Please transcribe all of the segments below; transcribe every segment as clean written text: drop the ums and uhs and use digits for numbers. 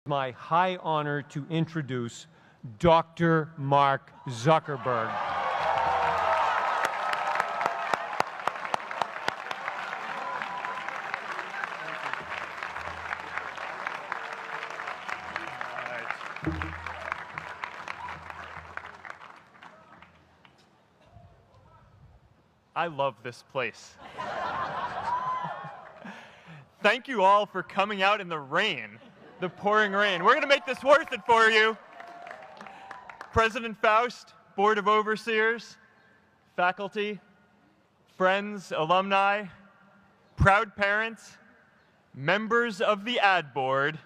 My high honor to introduce Dr. Mark Zuckerberg. I love this place. Thank you all for coming out in the rain, the pouring rain. We're going to make this worth it for you. President Faust, Board of Overseers, faculty, friends, alumni, proud parents, members of the ad board,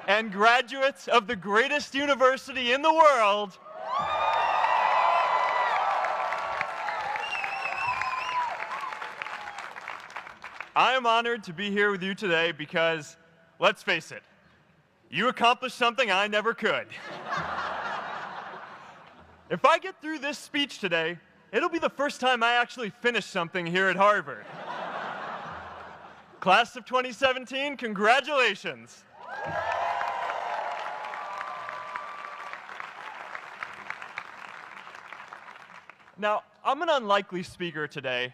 and graduates of the greatest university in the world. I am honored to be here with you today because, let's face it, you accomplished something I never could. If I get through this speech today, it'll be the first time I actually finish something here at Harvard. Class of 2017, congratulations. Now, I'm an unlikely speaker today.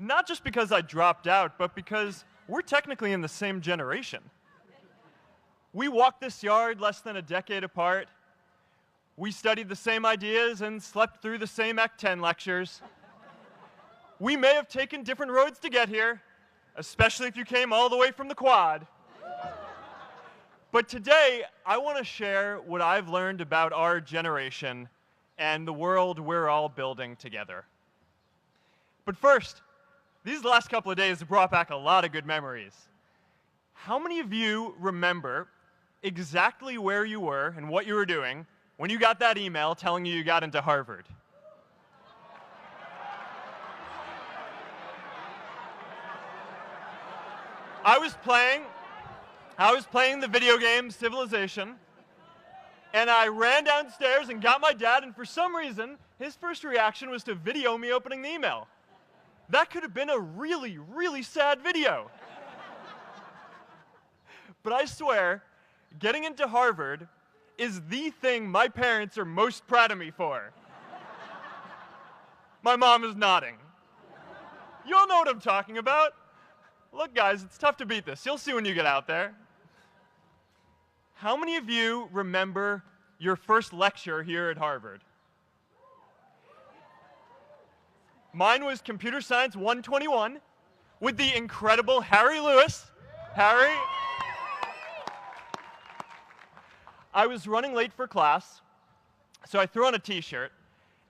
Not just because I dropped out, but because we're technically in the same generation. We walked this yard less than a decade apart. We studied the same ideas and slept through the same Act 10 lectures. We may have taken different roads to get here, especially if you came all the way from the Quad. But today, I want to share what I've learned about our generation and the world we're all building together. But first, these last couple of days have brought back a lot of good memories. How many of you remember exactly where you were and what you were doing when you got that email telling you got into Harvard? I was playing the video game Civilization, and I ran downstairs and got my dad, and for some reason, his first reaction was to video me opening the email. That could have been a really, really sad video. But I swear, getting into Harvard is the thing my parents are most proud of me for. My mom is nodding. You all know what I'm talking about. Look, guys, it's tough to beat this. You'll see when you get out there. How many of you remember your first lecture here at Harvard? Mine was Computer Science 121 with the incredible Harry Lewis. Harry. I was running late for class, so I threw on a t-shirt,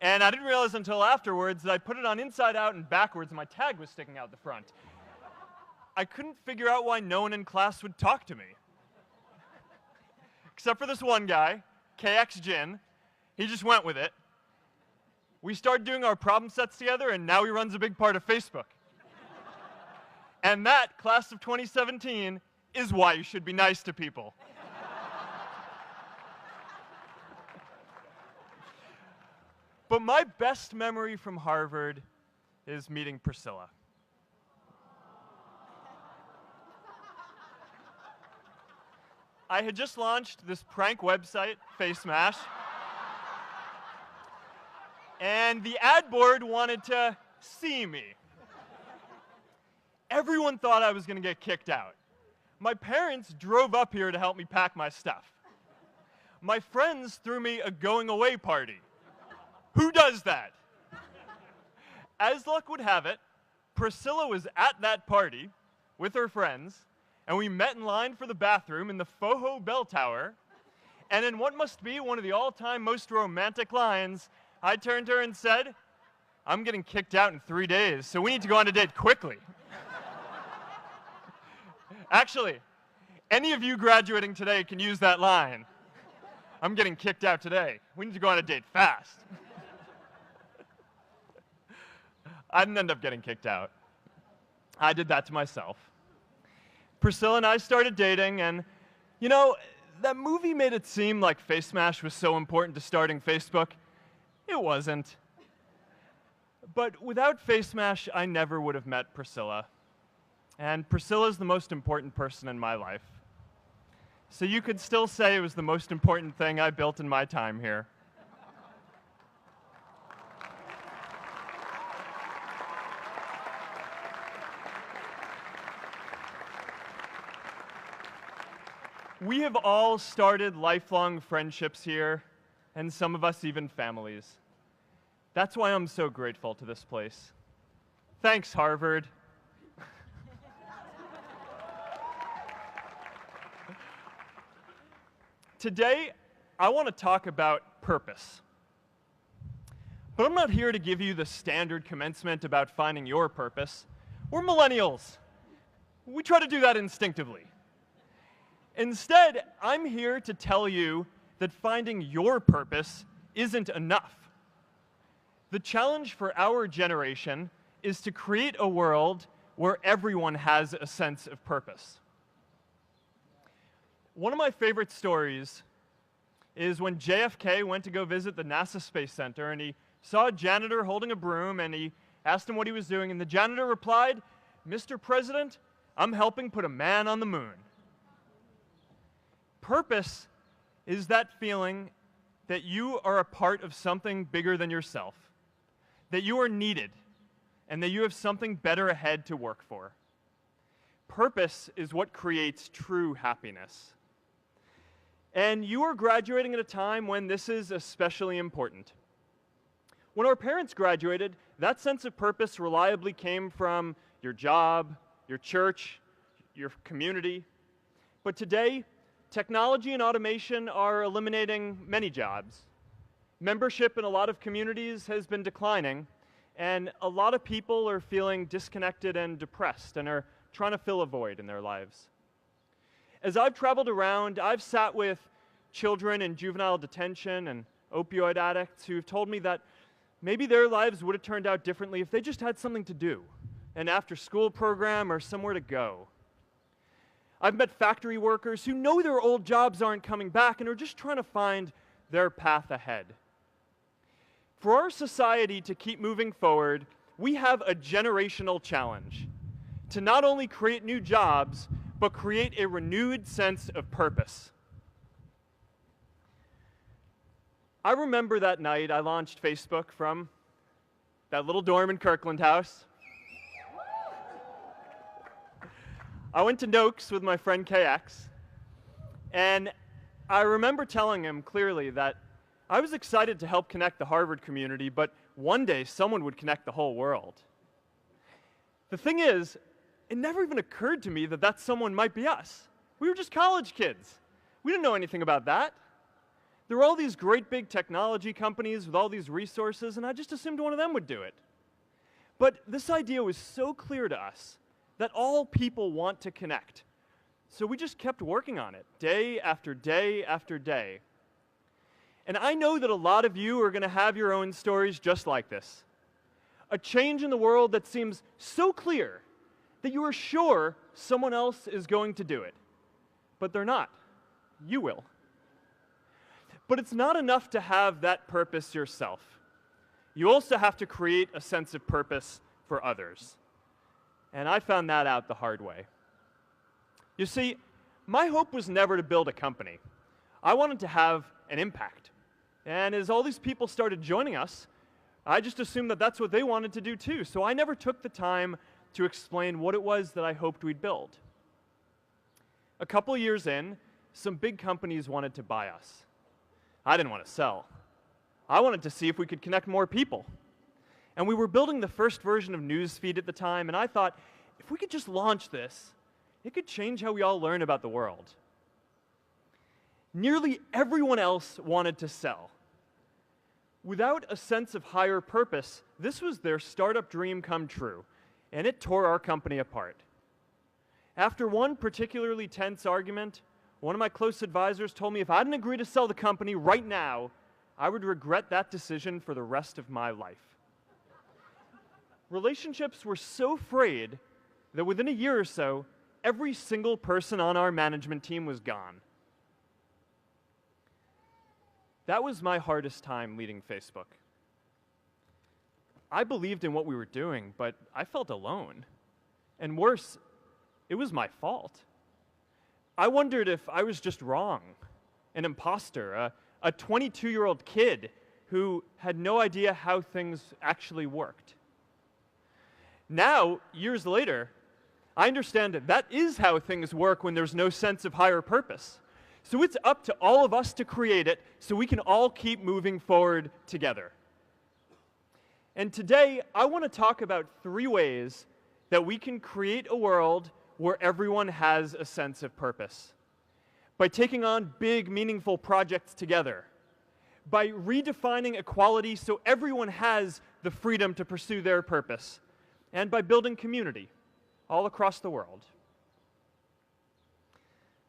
and I didn't realize until afterwards that I put it on inside out and backwards, and my tag was sticking out the front. I couldn't figure out why no one in class would talk to me. Except for this one guy, KX Jin. He just went with it. We started doing our problem sets together, and now he runs a big part of Facebook. And that, class of 2017, is why you should be nice to people. But my best memory from Harvard is meeting Priscilla. I had just launched this prank website, FaceMash. And the ad board wanted to see me. Everyone thought I was going to get kicked out. My parents drove up here to help me pack my stuff. My friends threw me a going-away party. Who does that? As luck would have it, Priscilla was at that party with her friends, and we met in line for the bathroom in the Foho Bell Tower, and in what must be one of the all-time most romantic lines, I turned to her and said, "I'm getting kicked out in 3 days, so we need to go on a date quickly." Actually, any of you graduating today can use that line. "I'm getting kicked out today. We need to go on a date fast." I didn't end up getting kicked out. I did that to myself. Priscilla and I started dating, and, you know, that movie made it seem like FaceMash was so important to starting Facebook. It wasn't. But without FaceMash, I never would have met Priscilla. And Priscilla's the most important person in my life. So you could still say it was the most important thing I built in my time here. We have all started lifelong friendships here, and some of us even families. That's why I'm so grateful to this place. Thanks, Harvard. Today, I want to talk about purpose. But I'm not here to give you the standard commencement about finding your purpose. We're millennials. We try to do that instinctively. Instead, I'm here to tell you that finding your purpose isn't enough. The challenge for our generation is to create a world where everyone has a sense of purpose. One of my favorite stories is when JFK went to go visit the NASA Space Center, and he saw a janitor holding a broom, and he asked him what he was doing, and the janitor replied, "Mr. President, I'm helping put a man on the moon." Purpose is that feeling that you are a part of something bigger than yourself, that you are needed, and that you have something better ahead to work for. Purpose is what creates true happiness. And you are graduating at a time when this is especially important. When our parents graduated, that sense of purpose reliably came from your job, your church, your community. But today, technology and automation are eliminating many jobs. Membership in a lot of communities has been declining, and a lot of people are feeling disconnected and depressed and are trying to fill a void in their lives. As I've traveled around, I've sat with children in juvenile detention and opioid addicts who've told me that maybe their lives would have turned out differently if they just had something to do, an after-school program or somewhere to go. I've met factory workers who know their old jobs aren't coming back and are just trying to find their path ahead. For our society to keep moving forward, we have a generational challenge to not only create new jobs, but create a renewed sense of purpose. I remember that night I launched Facebook from that little dorm in Kirkland House. I went to Noakes with my friend KX, and I remember telling him clearly that I was excited to help connect the Harvard community, but one day someone would connect the whole world. The thing is, it never even occurred to me that that someone might be us. We were just college kids. We didn't know anything about that. There were all these great big technology companies with all these resources, and I just assumed one of them would do it. But this idea was so clear to us that all people want to connect. So we just kept working on it, day after day after day. And I know that a lot of you are going to have your own stories just like this. A change in the world that seems so clear that you are sure someone else is going to do it. But they're not. You will. But it's not enough to have that purpose yourself. You also have to create a sense of purpose for others. And I found that out the hard way. You see, my hope was never to build a company. I wanted to have an impact. And as all these people started joining us, I just assumed that that's what they wanted to do too. So I never took the time to explain what it was that I hoped we'd build. A couple years in, some big companies wanted to buy us. I didn't want to sell. I wanted to see if we could connect more people. And we were building the first version of Newsfeed at the time, and I thought, if we could just launch this, it could change how we all learn about the world. Nearly everyone else wanted to sell. Without a sense of higher purpose, this was their startup dream come true, and it tore our company apart. After one particularly tense argument, one of my close advisors told me if I didn't agree to sell the company right now, I would regret that decision for the rest of my life. Relationships were so frayed that within a year or so, every single person on our management team was gone. That was my hardest time leading Facebook. I believed in what we were doing, but I felt alone. And worse, it was my fault. I wondered if I was just wrong, an imposter, a 22-year-old kid who had no idea how things actually worked. Now, years later, I understand that is how things work when there's no sense of higher purpose. So it's up to all of us to create it so we can all keep moving forward together. And today, I want to talk about 3 ways that we can create a world where everyone has a sense of purpose. By taking on big, meaningful projects together. By redefining equality so everyone has the freedom to pursue their purpose. And by building community all across the world.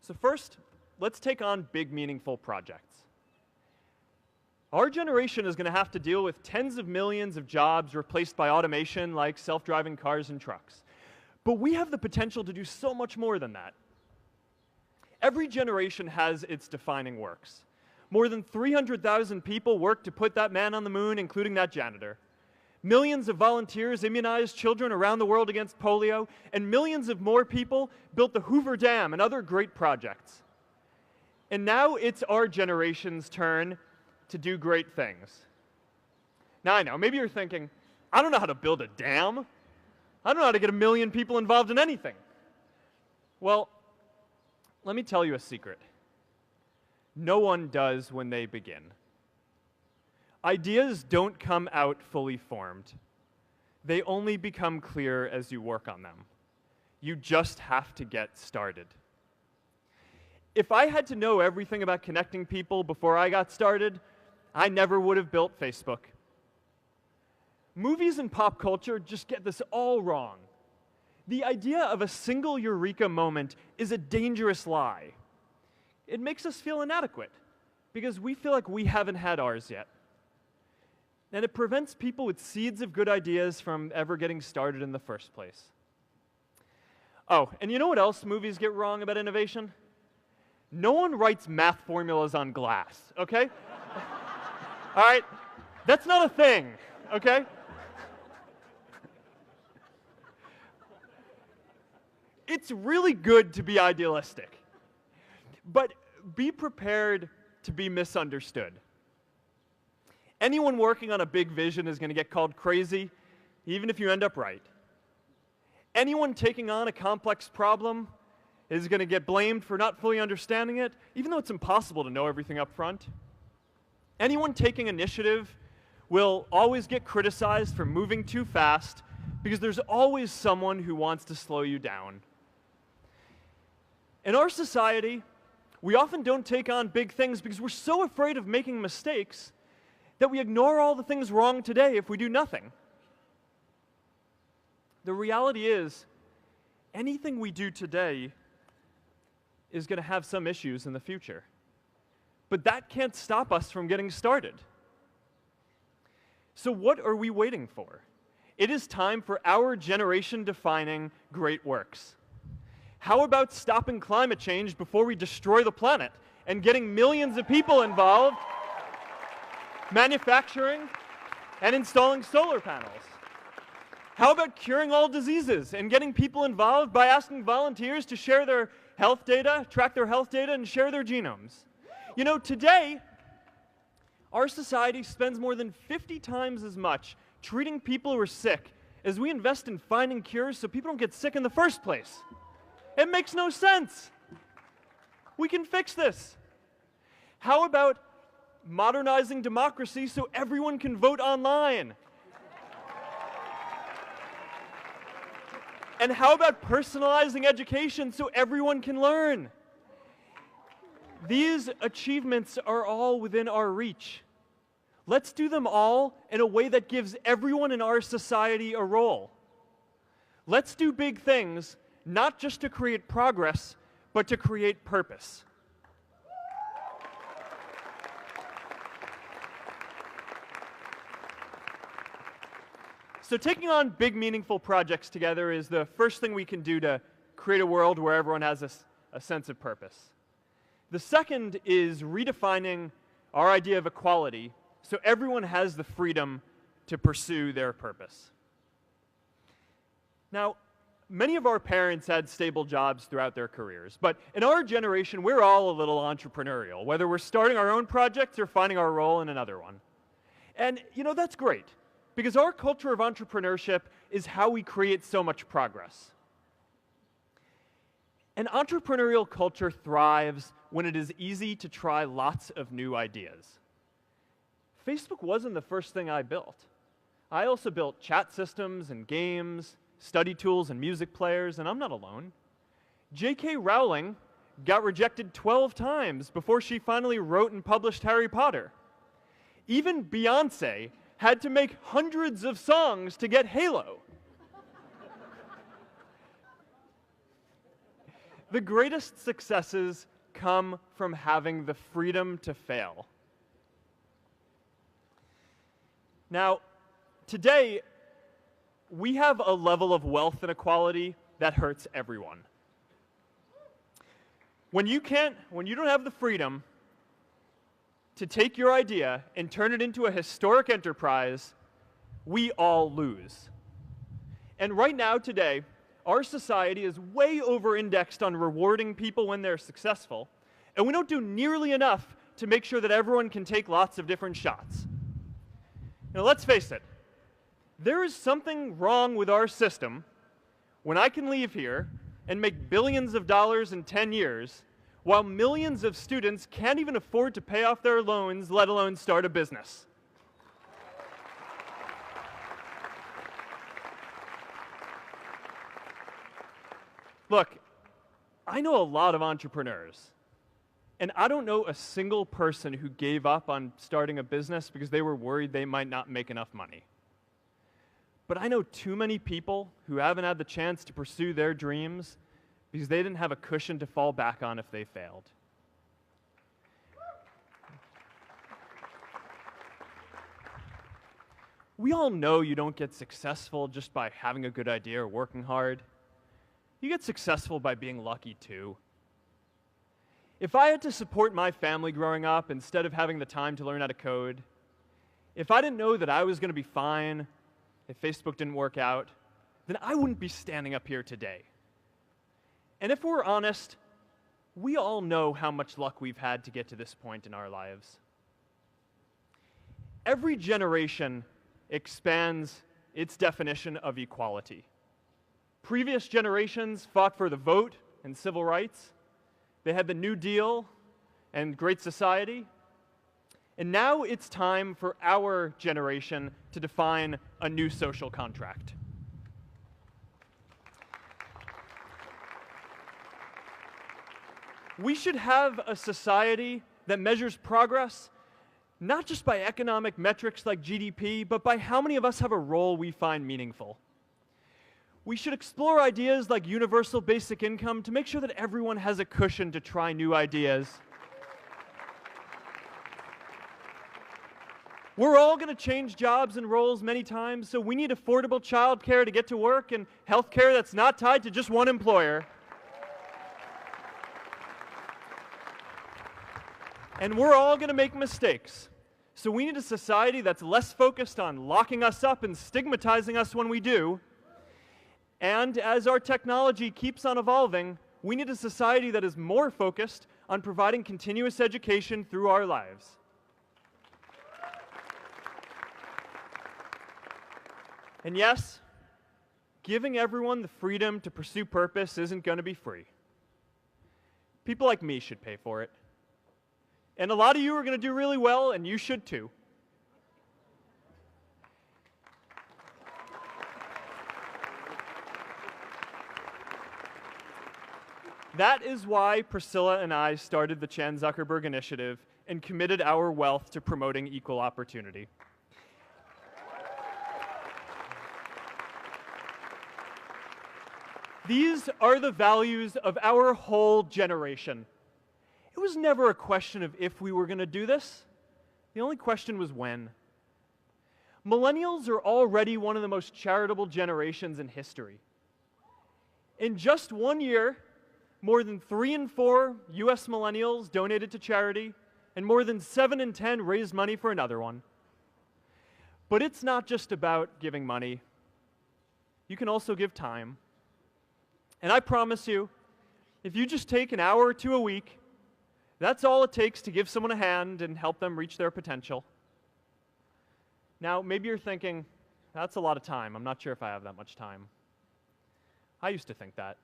So first, let's take on big, meaningful projects. Our generation is going to have to deal with tens of millions of jobs replaced by automation like self-driving cars and trucks. But we have the potential to do so much more than that. Every generation has its defining works. More than 300,000 people worked to put that man on the moon, including that janitor. Millions of volunteers immunized children around the world against polio, and millions of more people built the Hoover Dam and other great projects. And now it's our generation's turn to do great things. Now I know, maybe you're thinking, I don't know how to build a dam. I don't know how to get 1 million people involved in anything. Well, let me tell you a secret. No one does when they begin. Ideas don't come out fully formed. They only become clear as you work on them. You just have to get started. If I had to know everything about connecting people before I got started, I never would have built Facebook. Movies and pop culture just get this all wrong. The idea of a single eureka moment is a dangerous lie. It makes us feel inadequate because we feel like we haven't had ours yet. And it prevents people with seeds of good ideas from ever getting started in the first place. Oh, and you know what else movies get wrong about innovation? No one writes math formulas on glass, okay? All right? That's not a thing, okay? It's really good to be idealistic, but be prepared to be misunderstood. Anyone working on a big vision is going to get called crazy, even if you end up right. Anyone taking on a complex problem is going to get blamed for not fully understanding it, even though it's impossible to know everything up front. Anyone taking initiative will always get criticized for moving too fast because there's always someone who wants to slow you down. In our society, we often don't take on big things because we're so afraid of making mistakes that we ignore all the things wrong today if we do nothing. The reality is, anything we do today is going to have some issues in the future. But that can't stop us from getting started. So what are we waiting for? It is time for our generation-defining great works. How about stopping climate change before we destroy the planet and getting millions of people involved, manufacturing and installing solar panels? How about curing all diseases and getting people involved by asking volunteers to share their health data, track their health data, and share their genomes? You know, today, our society spends more than 50 times as much treating people who are sick as we invest in finding cures so people don't get sick in the first place. It makes no sense. We can fix this. How about modernizing democracy so everyone can vote online? And how about personalizing education so everyone can learn? These achievements are all within our reach. Let's do them all in a way that gives everyone in our society a role. Let's do big things, not just to create progress, but to create purpose. So taking on big, meaningful projects together is the first thing we can do to create a world where everyone has a sense of purpose. The second is redefining our idea of equality so everyone has the freedom to pursue their purpose. Now, Many of our parents had stable jobs throughout their careers, but in our generation, we're all a little entrepreneurial, whether we're starting our own projects or finding our role in another one. And, that's great, because our culture of entrepreneurship is how we create so much progress. An entrepreneurial culture thrives when it is easy to try lots of new ideas. Facebook wasn't the first thing I built. I also built chat systems and games, study tools and music players, and I'm not alone. J.K. Rowling got rejected 12 times before she finally wrote and published Harry Potter. Even Beyoncé had to make hundreds of songs to get Halo. The greatest successes come from having the freedom to fail. Now, today, we have a level of wealth inequality that hurts everyone. When you don't have the freedom to take your idea and turn it into a historic enterprise, we all lose. And right now, today, our society is way over-indexed on rewarding people when they're successful, and we don't do nearly enough to make sure that everyone can take lots of different shots. Now, let's face it. There is something wrong with our system when I can leave here and make billions of dollars in 10 years, while millions of students can't even afford to pay off their loans, let alone start a business. Look, I know a lot of entrepreneurs, and I don't know a single person who gave up on starting a business because they were worried they might not make enough money. But I know too many people who haven't had the chance to pursue their dreams because they didn't have a cushion to fall back on if they failed. We all know you don't get successful just by having a good idea or working hard. You get successful by being lucky too. If I had to support my family growing up instead of having the time to learn how to code, if I didn't know that I was going to be fine if Facebook didn't work out, then I wouldn't be standing up here today. And if we're honest, we all know how much luck we've had to get to this point in our lives. Every generation expands its definition of equality. Previous generations fought for the vote and civil rights. They had the New Deal and Great Society. And now it's time for our generation to define a new social contract. We should have a society that measures progress not just by economic metrics like GDP, but by how many of us have a role we find meaningful. We should explore ideas like universal basic income to make sure that everyone has a cushion to try new ideas. We're all going to change jobs and roles many times, so we need affordable childcare to get to work and healthcare that's not tied to just one employer. And we're all going to make mistakes. So we need a society that's less focused on locking us up and stigmatizing us when we do. And as our technology keeps on evolving, we need a society that is more focused on providing continuous education through our lives. And yes, giving everyone the freedom to pursue purpose isn't going to be free. People like me should pay for it. And a lot of you are going to do really well, and you should too. That is why Priscilla and I started the Chan Zuckerberg Initiative and committed our wealth to promoting equal opportunity. These are the values of our whole generation. It was never a question of if we were going to do this. The only question was when. Millennials are already one of the most charitable generations in history. In just 1 year, more than 3 in 4 US millennials donated to charity, and more than 7 in 10 raised money for another one. But it's not just about giving money. You can also give time. And I promise you, if you just take an hour or two a week, that's all it takes to give someone a hand and help them reach their potential. Now, maybe you're thinking, that's a lot of time. I'm not sure if I have that much time. I used to think that.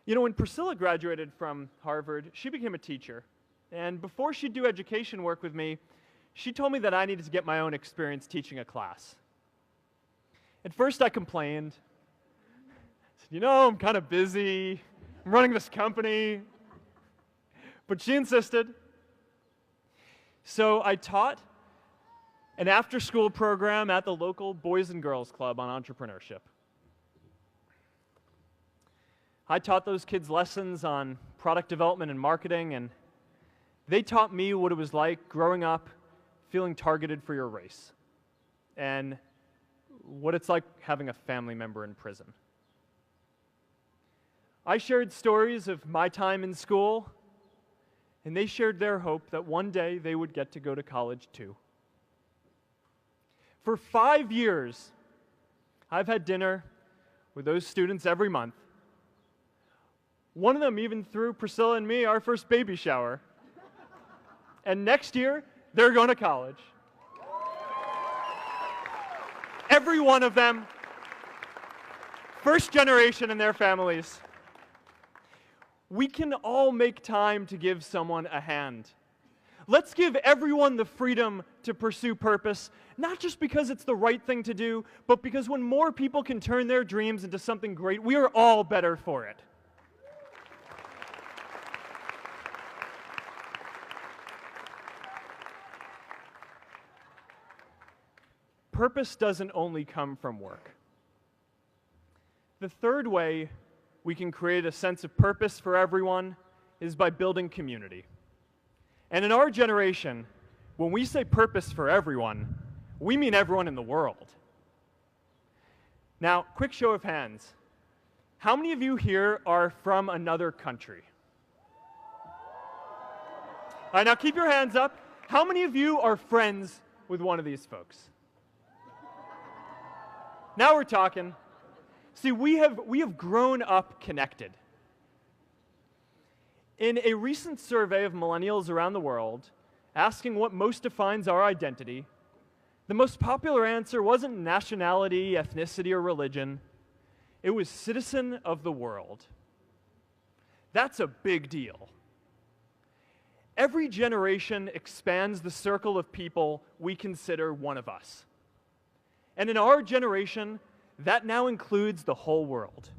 You know, when Priscilla graduated from Harvard, she became a teacher. And before she'd do education work with me, she told me that I needed to get my own experience teaching a class. At first, I complained. I said, you know, I'm kind of busy. I'm running this company. But she insisted. So I taught an after-school program at the local Boys and Girls Club on entrepreneurship. I taught those kids lessons on product development and marketing, and they taught me what it was like growing up feeling targeted for your race, and what it's like having a family member in prison. I shared stories of my time in school, and they shared their hope that one day they would get to go to college too. For 5 years, I've had dinner with those students every month. One of them even threw Priscilla and me our first baby shower. And next year, they're going to college. Every one of them, first generation in their families. We can all make time to give someone a hand. Let's give everyone the freedom to pursue purpose, not just because it's the right thing to do, but because when more people can turn their dreams into something great, we are all better for it. Purpose doesn't only come from work. The third way we can create a sense of purpose for everyone is by building community. And in our generation, when we say purpose for everyone, we mean everyone in the world. Now, quick show of hands. How many of you here are from another country? All right, now keep your hands up. How many of you are friends with one of these folks? Now we're talking. See, we have grown up connected. In a recent survey of millennials around the world, asking what most defines our identity, the most popular answer wasn't nationality, ethnicity, or religion. It was citizen of the world. That's a big deal. Every generation expands the circle of people we consider one of us. And in our generation, that now includes the whole world.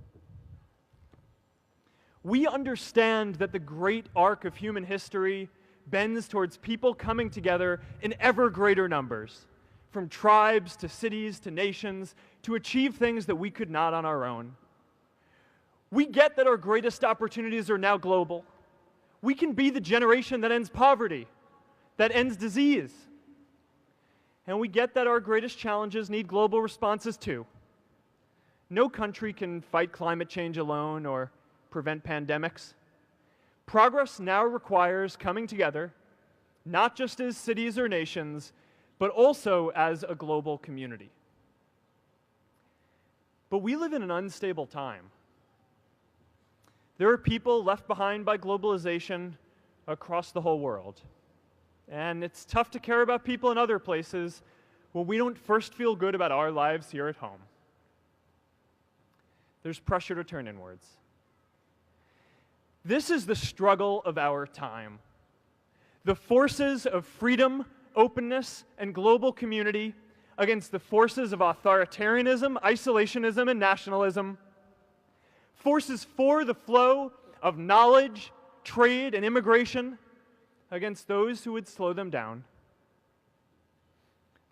We understand that the great arc of human history bends towards people coming together in ever greater numbers, from tribes to cities to nations, to achieve things that we could not on our own. We get that our greatest opportunities are now global. We can be the generation that ends poverty, that ends disease. And we get that our greatest challenges need global responses too. No country can fight climate change alone or prevent pandemics. Progress now requires coming together, not just as cities or nations, but also as a global community. But we live in an unstable time. There are people left behind by globalization across the whole world. And it's tough to care about people in other places when we don't first feel good about our lives here at home. There's pressure to turn inwards. This is the struggle of our time. The forces of freedom, openness, and global community against the forces of authoritarianism, isolationism, and nationalism. Forces for the flow of knowledge, trade, and immigration against those who would slow them down.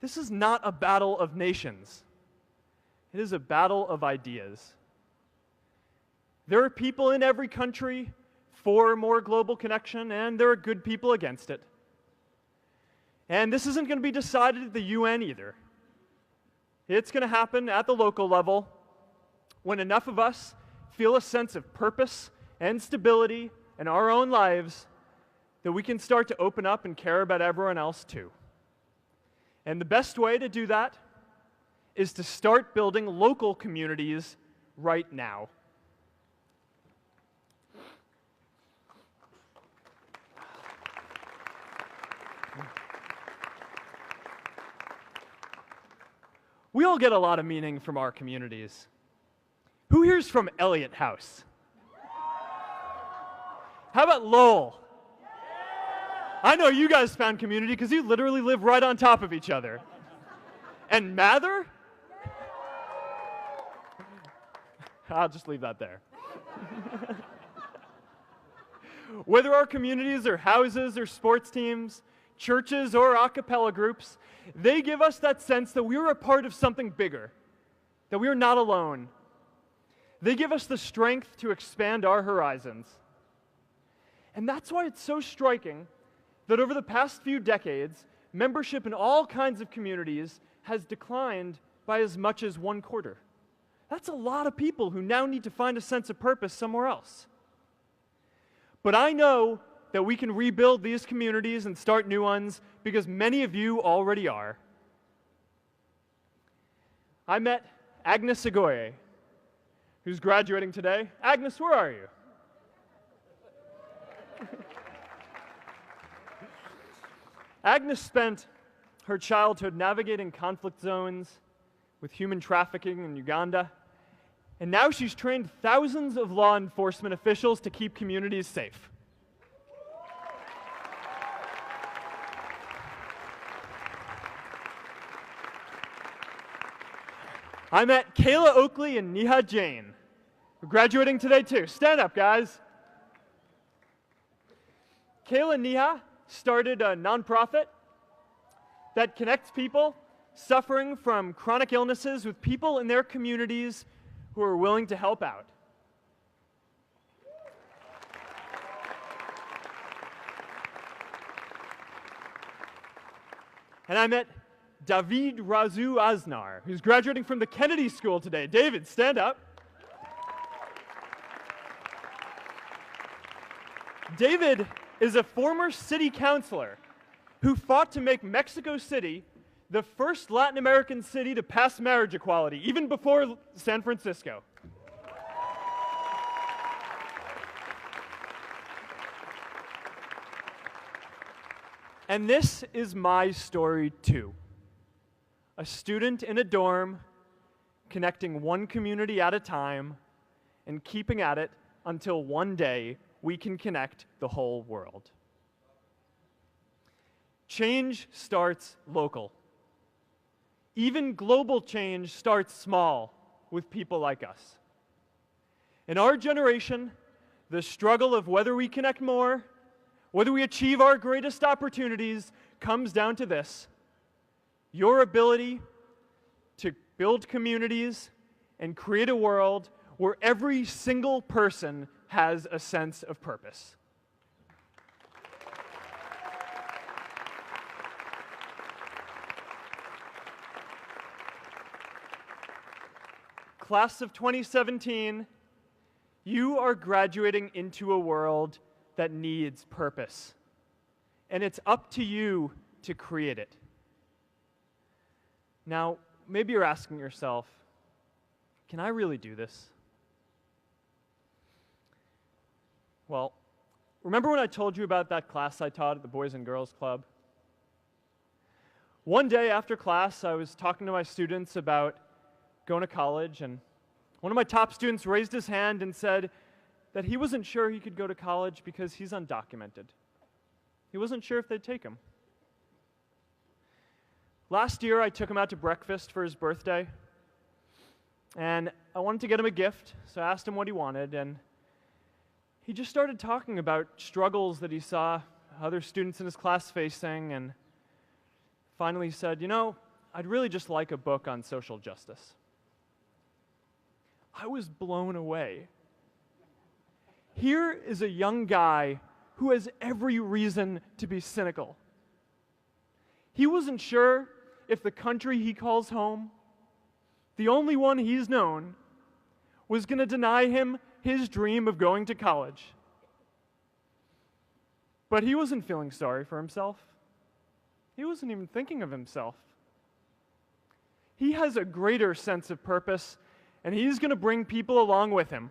This is not a battle of nations. It is a battle of ideas. There are people in every country for more global connection, and there are good people against it. And this isn't going to be decided at the UN either. It's going to happen at the local level when enough of us feel a sense of purpose and stability in our own lives that we can start to open up and care about everyone else too. And the best way to do that is to start building local communities right now. We all get a lot of meaning from our communities. Who here's from Elliott House? How about Lowell? I know you guys found community because you literally live right on top of each other. And Mather? I'll just leave that there. Whether our communities are houses or sports teams, churches or a cappella groups, they give us that sense that we are a part of something bigger, that we are not alone. They give us the strength to expand our horizons. And that's why it's so striking that over the past few decades, membership in all kinds of communities has declined by as much as 1/4. That's a lot of people who now need to find a sense of purpose somewhere else. But I know that we can rebuild these communities and start new ones because many of you already are. I met Agnes Agoye, who's graduating today. Agnes, where are you? Agnes spent her childhood navigating conflict zones with human trafficking in Uganda, and now she's trained thousands of law enforcement officials to keep communities safe. I met Kayla Oakley and Neha Jain, who are graduating today too. Stand up, guys. Kayla and Neha started a nonprofit that connects people suffering from chronic illnesses with people in their communities who are willing to help out. And I met David Razu Aznar, who's graduating from the Kennedy School today. David, stand up. David is a former city councilor who fought to make Mexico City the first Latin American city to pass marriage equality, even before San Francisco. And this is my story too. A student in a dorm, connecting one community at a time and keeping at it until one day we can connect the whole world. Change starts local. Even global change starts small with people like us. In our generation, the struggle of whether we connect more, whether we achieve our greatest opportunities, comes down to this: your ability to build communities and create a world where every single person has a sense of purpose. Class of 2017, you are graduating into a world that needs purpose. And it's up to you to create it. Now, maybe you're asking yourself, can I really do this? Well, remember when I told you about that class I taught at the Boys and Girls Club? One day after class, I was talking to my students about going to college, and one of my top students raised his hand and said that he wasn't sure he could go to college because he's undocumented. He wasn't sure if they'd take him. Last year, I took him out to breakfast for his birthday, and I wanted to get him a gift, so I asked him what he wanted, and he just started talking about struggles that he saw other students in his class facing, and finally said, you know, I'd really just like a book on social justice. I was blown away. Here is a young guy who has every reason to be cynical. He wasn't sure if the country he calls home, the only one he's known, was going to deny him his dream of going to college. But he wasn't feeling sorry for himself. He wasn't even thinking of himself. He has a greater sense of purpose, and he's going to bring people along with him.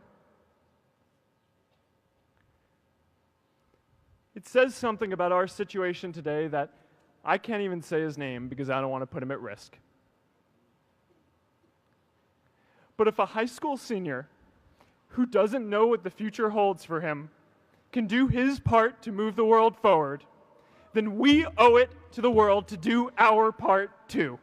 It says something about our situation today that I can't even say his name because I don't want to put him at risk. But if a high school senior who doesn't know what the future holds for him can do his part to move the world forward, then we owe it to the world to do our part too.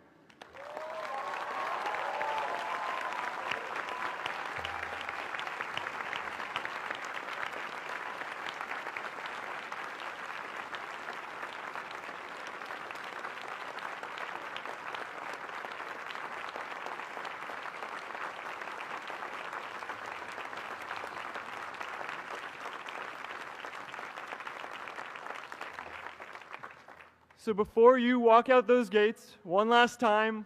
So before you walk out those gates one last time,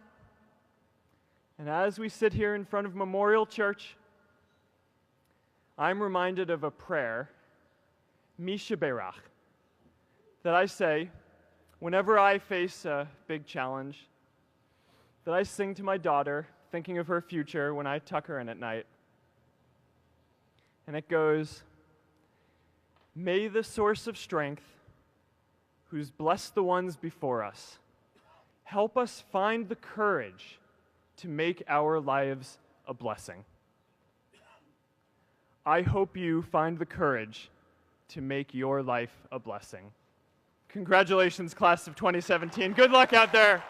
and as we sit here in front of Memorial Church, I'm reminded of a prayer, Misha Berach, that I say whenever I face a big challenge, that I sing to my daughter, thinking of her future when I tuck her in at night. And it goes, "May the source of strength, who's blessed the ones before us, help us find the courage to make our lives a blessing." I hope you find the courage to make your life a blessing. Congratulations, class of 2017. Good luck out there.